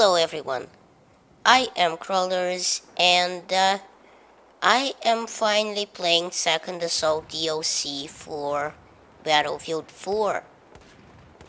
Hello everyone, I am Crawlers and I am finally playing Second Assault DOC for Battlefield 4.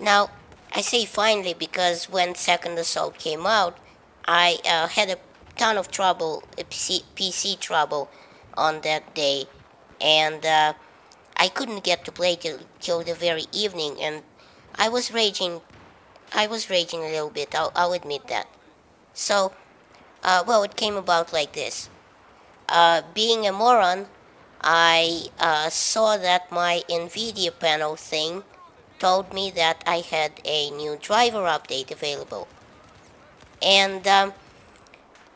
Now, I say finally because when Second Assault came out, I had a ton of trouble, PC trouble on that day, and I couldn't get to play till the very evening, and I was raging. I was raging a little bit. I'll admit that. So, well, it came about like this. Being a moron, I saw that my NVIDIA panel thing told me that I had a new driver update available. And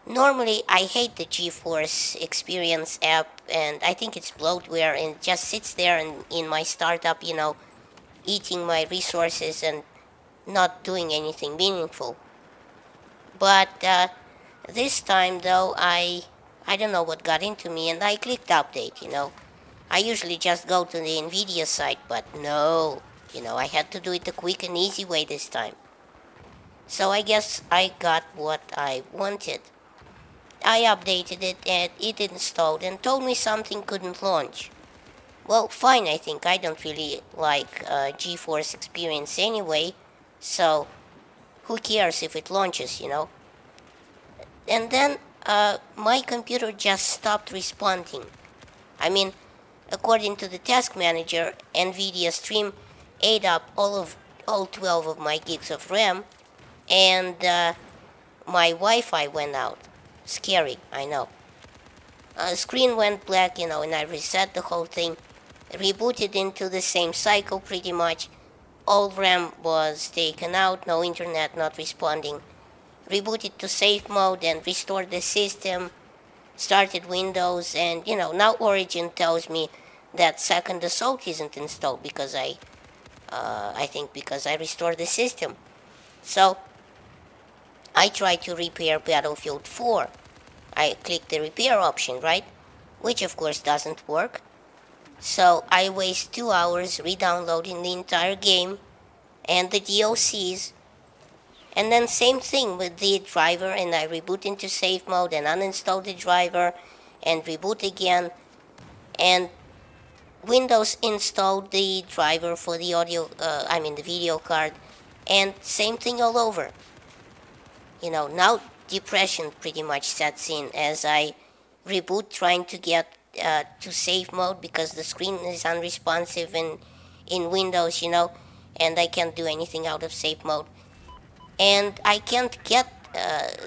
normally I hate the GeForce Experience app, and I think it's bloatware and it just sits there in my startup, eating my resources and not doing anything meaningful. But this time though, I don't know what got into me and I clicked update. I usually just go to the NVIDIA site, but no, I had to do it the quick and easy way this time. So I guess I got what I wanted. I updated it and it installed and told me something couldn't launch. Well, fine, I think. I don't really like GeForce Experience anyway, so who cares if it launches, And then my computer just stopped responding. I mean, according to the task manager, NVIDIA Stream ate up all 12 of my gigs of RAM, and my Wi-Fi went out. Scary, I know. Screen went black, and I reset the whole thing, rebooted into the same cycle pretty much. All RAM was taken out, no internet, not responding. Rebooted to safe mode and restored the system, started Windows, and now Origin tells me that Second Assault isn't installed because I think because I restored the system. So I tried to repair Battlefield 4. I clicked the repair option, right? Which of course doesn't work. So I waste 2 hours re-downloading the entire game and the DLCs. And then same thing with the driver, and I reboot into safe mode and uninstall the driver and reboot again. And Windows installed the driver for the the video card, and same thing all over. Now depression pretty much sets in as I reboot trying to get to safe mode because the screen is unresponsive in Windows, and I can't do anything out of safe mode. And I can't get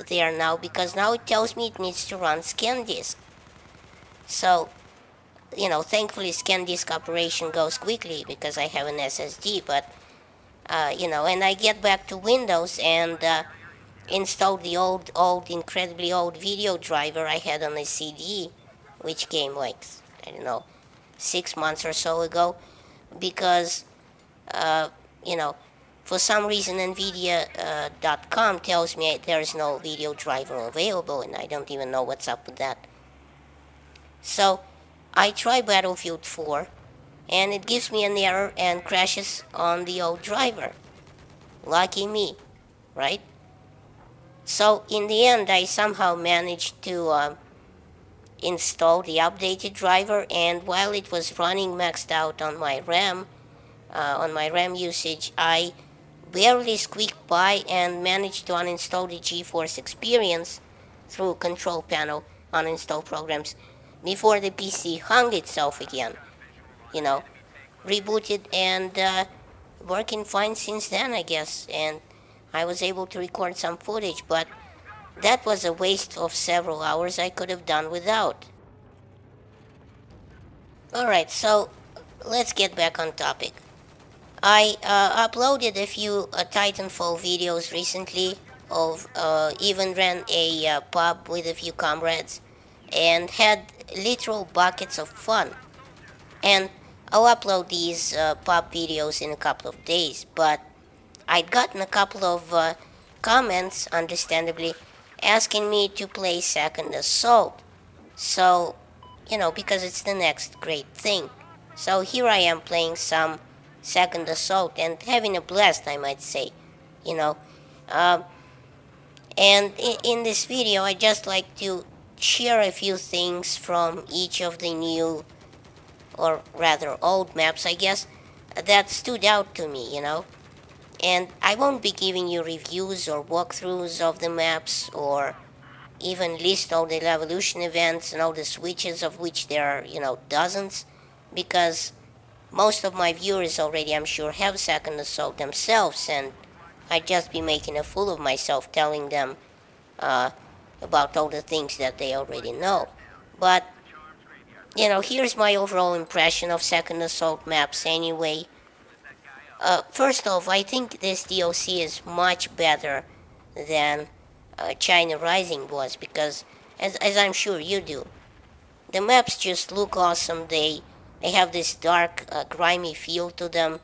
there now because now it tells me it needs to run ScanDisk. So, thankfully ScanDisk operation goes quickly because I have an SSD, but, and I get back to Windows and install the incredibly old video driver I had on a CD, which came like, 6 months or so ago, because, for some reason NVIDIA.com tells me there is no video driver available, and I don't even know what's up with that. So I try Battlefield 4, and it gives me an error and crashes on the old driver. Lucky me, right? So in the end I somehow managed to install the updated driver, and while it was running maxed out on my RAM, usage, I barely squeaked by and managed to uninstall the GeForce Experience through Control Panel, uninstall programs, before the PC hung itself again. Rebooted and working fine since then, I guess, and I was able to record some footage, but that was a waste of several hours I could have done without. Alright, so let's get back on topic. I uploaded a few Titanfall videos recently, even ran a pub with a few comrades, and had literal buckets of fun. And I'll upload these pub videos in a couple of days, but I'd gotten a couple of comments, understandably, asking me to play Second Assault. So, because it's the next great thing. So here I am playing some Second Assault and having a blast, I might say. And in this video, I just like to share a few things from each of the new, or rather old maps, I guess, that stood out to me, you know. And I won't be giving you reviews or walkthroughs of the maps, or even list all the Levolution events and all the switches, of which there are, you know, dozens, because most of my viewers already, I'm sure, have Second Assault themselves, and I'd just be making a fool of myself telling them about all the things that they already know. But, you know, here's my overall impression of Second Assault maps anyway. First off, I think this DLC is much better than China Rising was, because, as I'm sure you do, the maps just look awesome. They have this dark, grimy feel to them,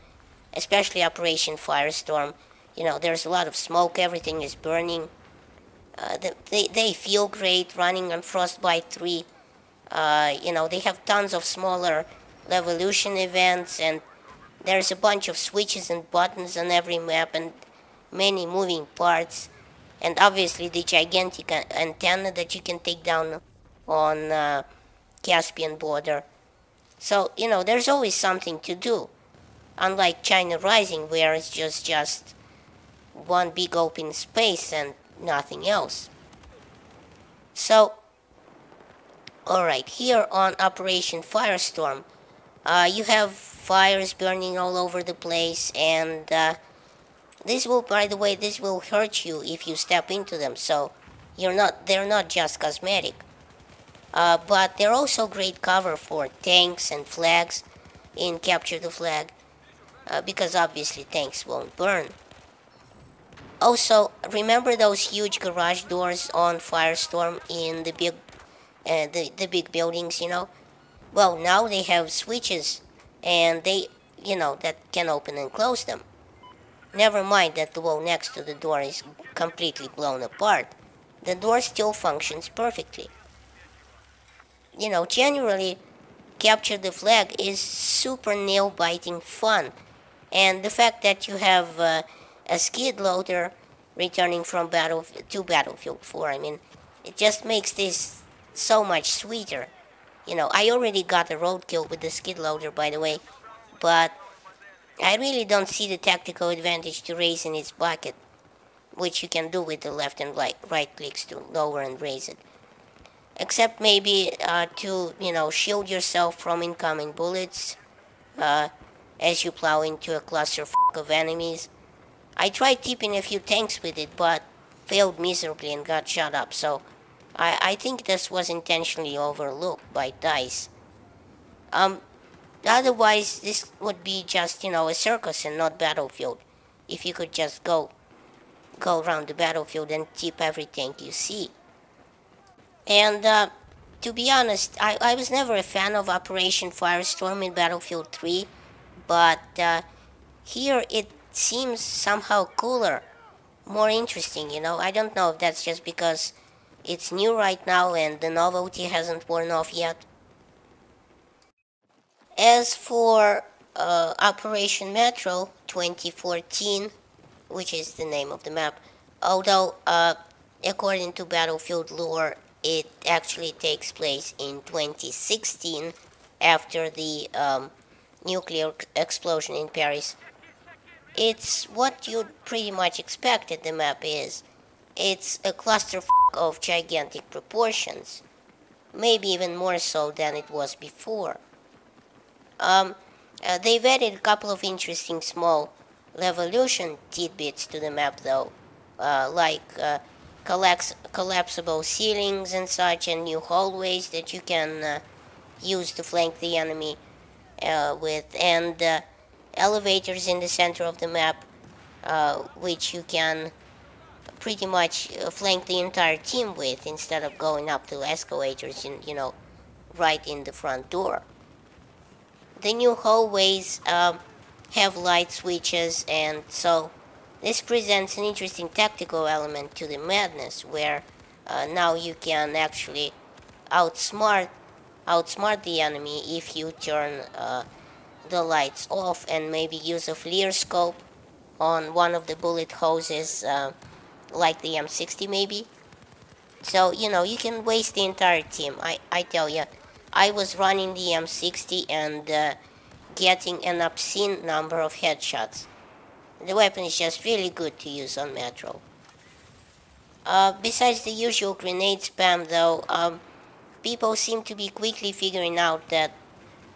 especially Operation Firestorm. You know, there's a lot of smoke, everything is burning. They feel great running on Frostbite 3. You know, they have tons of smaller Levolution events, and there's a bunch of switches and buttons on every map, and many moving parts. And obviously the gigantic antenna that you can take down on Caspian border. So, you know, there's always something to do. Unlike China Rising, where it's just one big open space and nothing else. So, alright, here on Operation Firestorm, you have fires burning all over the place, and this will, by the way, this will hurt you if you step into them, so they're not just cosmetic. But they're also great cover for tanks and flags in Capture the Flag, because obviously tanks won't burn. Also, remember those huge garage doors on Firestorm in the big buildings, you know? Well, now they have switches, and they, you know, that can open and close them. Never mind that the wall next to the door is completely blown apart. The door still functions perfectly. You know, generally, Capture the Flag is super nail-biting fun. And the fact that you have a skid loader returning from Battlefield 4, I mean, it just makes this so much sweeter. You know, I already got a roadkill with the skid loader, by the way, but I really don't see the tactical advantage to raising its bucket, which you can do with the left and right clicks to lower and raise it. Except maybe to, you know, shield yourself from incoming bullets as you plow into a cluster of enemies. I tried tipping a few tanks with it, but failed miserably and got shot up, so I think this was intentionally overlooked by DICE. Otherwise, this would be just, you know, a circus and not Battlefield. If you could just go around the battlefield and tip every tank you see. And to be honest, I was never a fan of Operation Firestorm in Battlefield 3, but here it seems somehow cooler, more interesting, you know. I don't know if that's just because it's new right now and the novelty hasn't worn off yet. As for Operation Metro 2014, which is the name of the map, although according to Battlefield lore, it actually takes place in 2016 after the nuclear explosion in Paris. It's what you'd pretty much expected the map is. It's a cluster of gigantic proportions, maybe even more so than it was before. They've added a couple of interesting small Levolution tidbits to the map though, like collapsible ceilings and such, and new hallways that you can use to flank the enemy with, and elevators in the center of the map, which you can pretty much flank the entire team with instead of going up to escalators, you know, right in the front door. The new hallways have light switches, and so this presents an interesting tactical element to the madness, where now you can actually outsmart the enemy if you turn the lights off and maybe use a FLIR scope on one of the bullet hoses like the M60 maybe. So, you know, you can waste the entire team. I tell you, I was running the M60 and getting an obscene number of headshots. The weapon is just really good to use on Metro. Besides the usual grenade spam though, people seem to be quickly figuring out that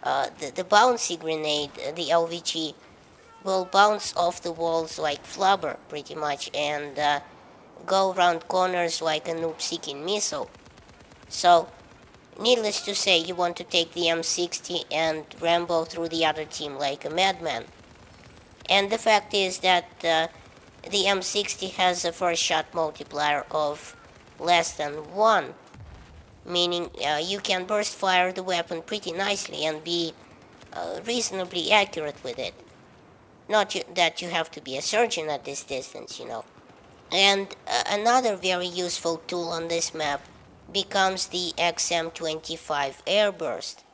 the bouncy grenade, the LVG, will bounce off the walls like flubber pretty much and go around corners like a noob-seeking missile. So, needless to say, you want to take the M60 and Rambo through the other team like a madman. And the fact is that the M60 has a first shot multiplier of less than 1, meaning you can burst fire the weapon pretty nicely and be reasonably accurate with it. Not that you have to be a surgeon at this distance, you know. And another very useful tool on this map becomes the XM25 Airburst.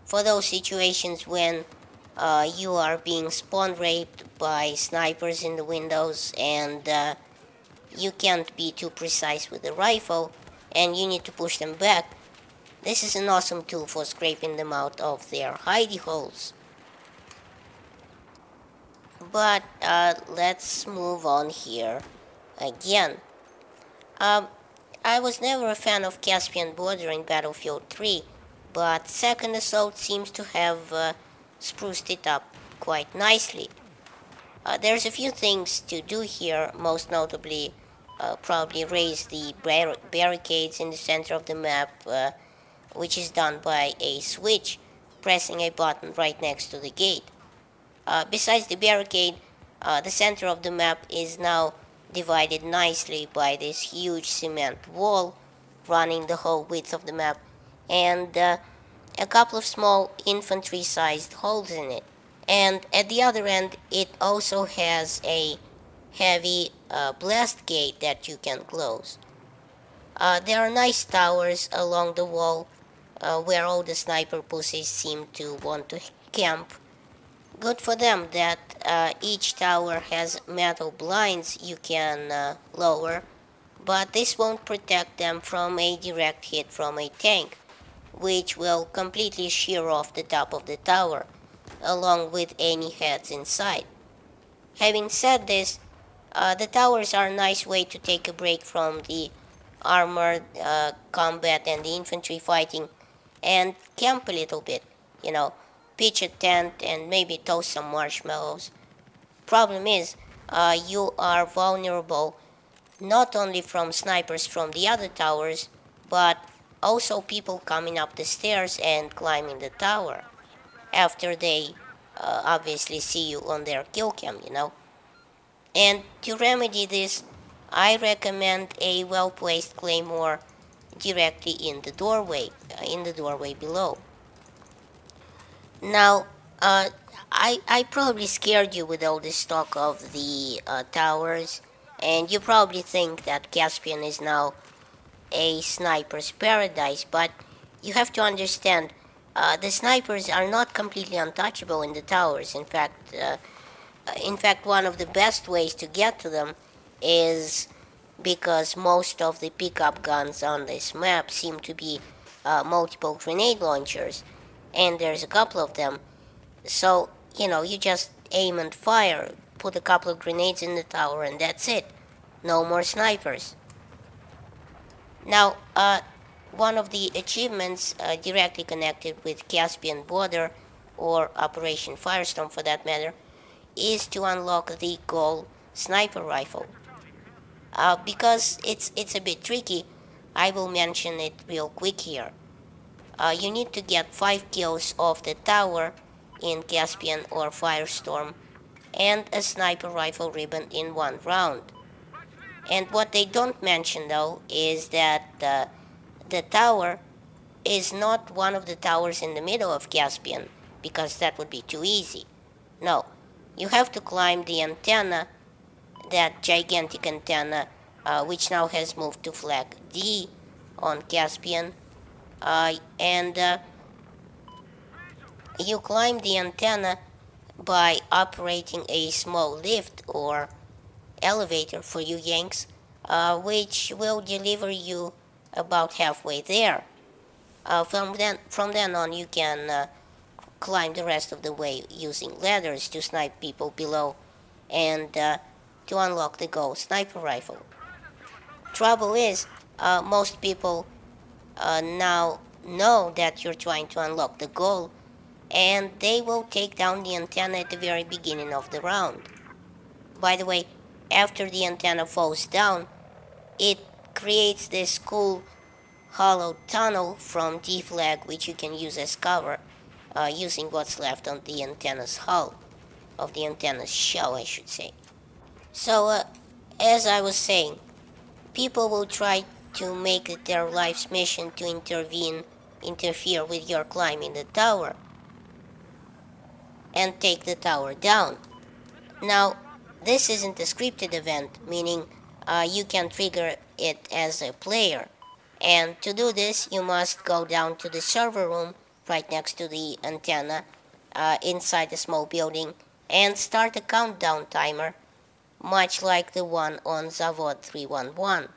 For those situations when you are being spawn raped by snipers in the windows and you can't be too precise with the rifle and you need to push them back, this is an awesome tool for scraping them out of their hidey holes. But let's move on here again. I was never a fan of Caspian Border in Battlefield 3, but Second Assault seems to have spruced it up quite nicely. There's a few things to do here, most notably probably raise the barricades in the center of the map, which is done by a switch, pressing a button right next to the gate. Besides the barricade, the center of the map is now divided nicely by this huge cement wall running the whole width of the map and a couple of small infantry-sized holes in it. And at the other end, it also has a heavy blast gate that you can close. There are nice towers along the wall where all the sniper pussies seem to want to camp. Good for them that each tower has metal blinds you can lower, but this won't protect them from a direct hit from a tank, which will completely shear off the top of the tower, along with any heads inside. Having said this, the towers are a nice way to take a break from the armored combat and the infantry fighting and camp a little bit, you know. Pitch a tent and maybe toast some marshmallows. Problem is, you are vulnerable not only from snipers from the other towers, but also people coming up the stairs and climbing the tower after they obviously see you on their kill cam, you know. And to remedy this, I recommend a well-placed claymore directly in the doorway below. Now, I probably scared you with all this talk of the towers, and you probably think that Caspian is now a sniper's paradise, but you have to understand, the snipers are not completely untouchable in the towers. In fact, one of the best ways to get to them is because most of the pickup guns on this map seem to be multiple grenade launchers, and there's a couple of them. So, you know, you just aim and fire, put a couple of grenades in the tower, and that's it. No more snipers. Now, one of the achievements directly connected with Caspian Border, or Operation Firestorm for that matter, is to unlock the gold sniper rifle. Because it's a bit tricky, I will mention it real quick here. You need to get 5 kills off the tower in Caspian or Firestorm and a sniper rifle ribbon in 1 round. And what they don't mention though is that the tower is not one of the towers in the middle of Caspian, because that would be too easy. No, you have to climb the antenna, that gigantic antenna, which now has moved to flag D on Caspian. And you climb the antenna by operating a small lift or elevator for you Yanks which will deliver you about halfway there. From then on, you can climb the rest of the way using ladders to snipe people below and to unlock the gold sniper rifle. Trouble is, most people now know that you're trying to unlock the goal, and they will take down the antenna at the very beginning of the round. By the way, after the antenna falls down, it creates this cool hollow tunnel from D-flag, which you can use as cover, using what's left on the antenna's hull, of the antenna's shell, I should say. So, as I was saying, people will try to make it their life's mission to interfere with your climbing the tower, and take the tower down. Now, this isn't a scripted event, meaning you can trigger it as a player. And to do this, you must go down to the server room right next to the antenna inside a small building and start a countdown timer, much like the one on Zavod 311.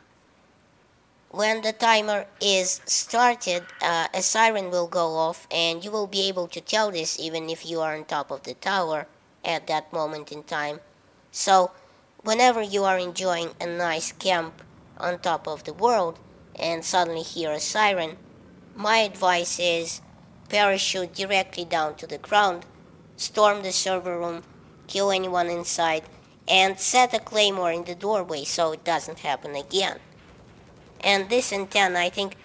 When the timer is started, a siren will go off, and you will be able to tell this even if you are on top of the tower at that moment in time. So, whenever you are enjoying a nice camp on top of the world and suddenly hear a siren, my advice is parachute directly down to the ground, storm the server room, kill anyone inside, and set a claymore in the doorway so it doesn't happen again. And this antenna, I think,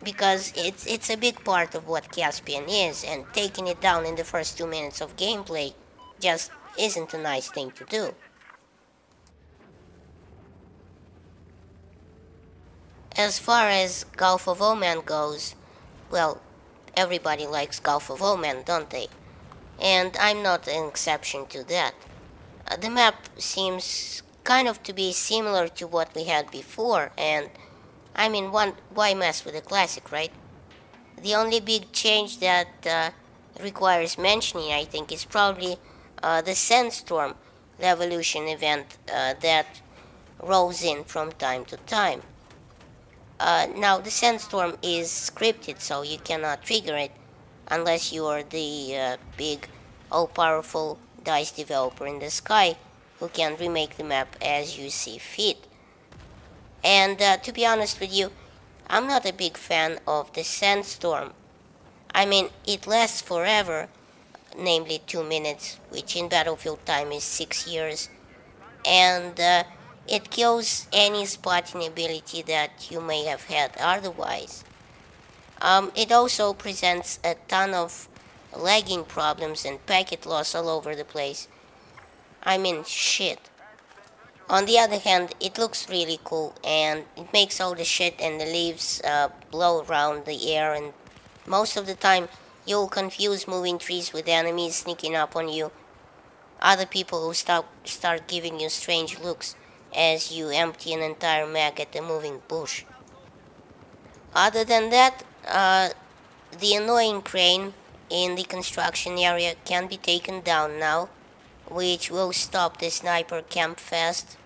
because it's a big part of what Caspian is, and taking it down in the first 2 minutes of gameplay just isn't a nice thing to do. As far as Gulf of Oman goes, well, everybody likes Gulf of Oman, don't they? And I'm not an exception to that. The map seems kind of to be similar to what we had before, and I mean, why mess with a classic, right? The only big change that requires mentioning, I think, is probably the Sandstorm Revolution event that rolls in from time to time. Now, the Sandstorm is scripted, so you cannot trigger it unless you are the big, all-powerful DICE developer in the sky who can remake the map as you see fit. And to be honest with you, I'm not a big fan of the Sandstorm. I mean, it lasts forever, namely 2 minutes, which in Battlefield time is 6 years, and it kills any spotting ability that you may have had otherwise. It also presents a ton of lagging problems and packet loss all over the place. I mean, shit. On the other hand, it looks really cool, and it makes all the shit and the leaves blow around the air, and most of the time you'll confuse moving trees with enemies sneaking up on you. Other people will start giving you strange looks as you empty an entire mag at a moving bush. Other than that, the annoying crane in the construction area can be taken down now, which will stop the sniper camp fast,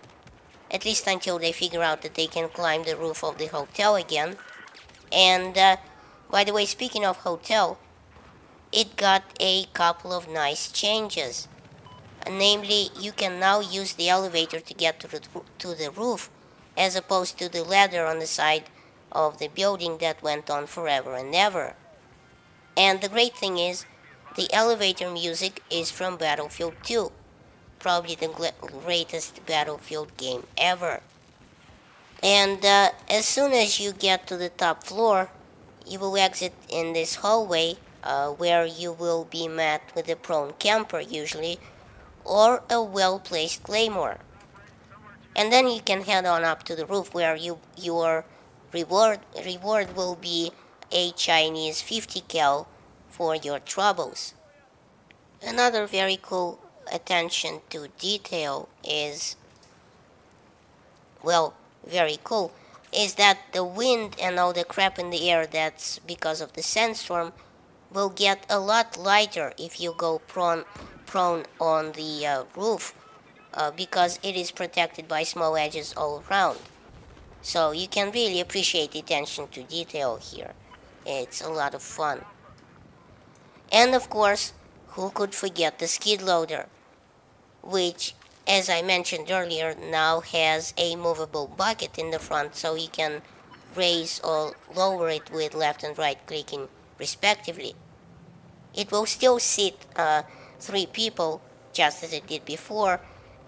at least until they figure out that they can climb the roof of the hotel again. And by the way, speaking of hotel, it got a couple of nice changes. Namely, you can now use the elevator to get to the roof, as opposed to the ladder on the side of the building that went on forever and ever. And the great thing is, the elevator music is from Battlefield 2, probably the greatest Battlefield game ever. And as soon as you get to the top floor, you will exit in this hallway where you will be met with a prone camper usually, or a well-placed claymore. And then you can head on up to the roof where your reward will be a Chinese 50 cal for your troubles. Another very cool attention to detail is, well, very cool, is that the wind and all the crap in the air that's because of the sandstorm will get a lot lighter if you go prone on the roof, because it is protected by small edges all around. So you can really appreciate the attention to detail here. It's a lot of fun. And of course, who could forget the skid loader, which, as I mentioned earlier, now has a movable bucket in the front, so you can raise or lower it with left and right clicking respectively. It will still sit 3 people, just as it did before,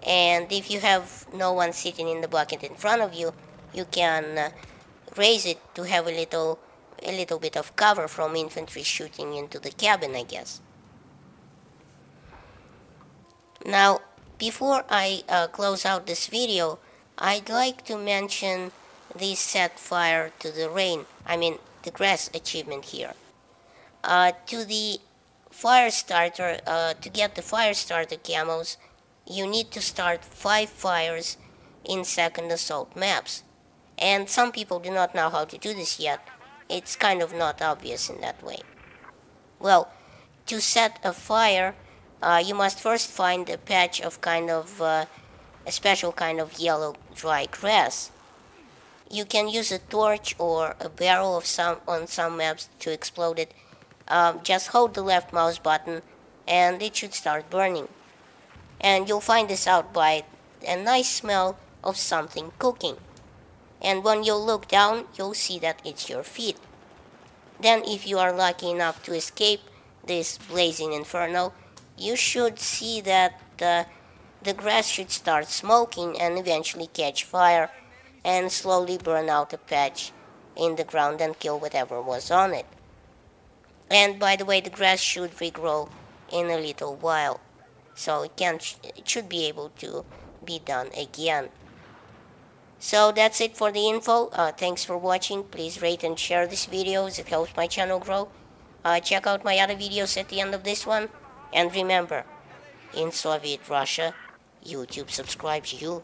and if you have no one sitting in the bucket in front of you, you can raise it to have a little bit of cover from infantry shooting into the cabin, I guess. Now, before I close out this video, I'd like to mention the set fire to the rain, the grass achievement here. To the fire starter, to get the fire starter camos, you need to start 5 fires in second assault maps. And some people do not know how to do this yet. It's kind of not obvious in that way. Well, to set a fire, you must first find a patch of a special kind of yellow dry grass. You can use a torch or a barrel on some maps to explode it. Just hold the left mouse button and it should start burning. And you'll find this out by a nice smell of something cooking. And when you look down, you'll see that it's your feet. Then if you are lucky enough to escape this blazing inferno, you should see that the grass should start smoking and eventually catch fire and slowly burn out a patch in the ground and kill whatever was on it. And by the way, the grass should regrow in a little while, so it should be able to be done again. So that's it for the info. Thanks for watching. Please rate and share this video as it helps my channel grow. Check out my other videos at the end of this one. And remember, in Soviet Russia, YouTube subscribes you.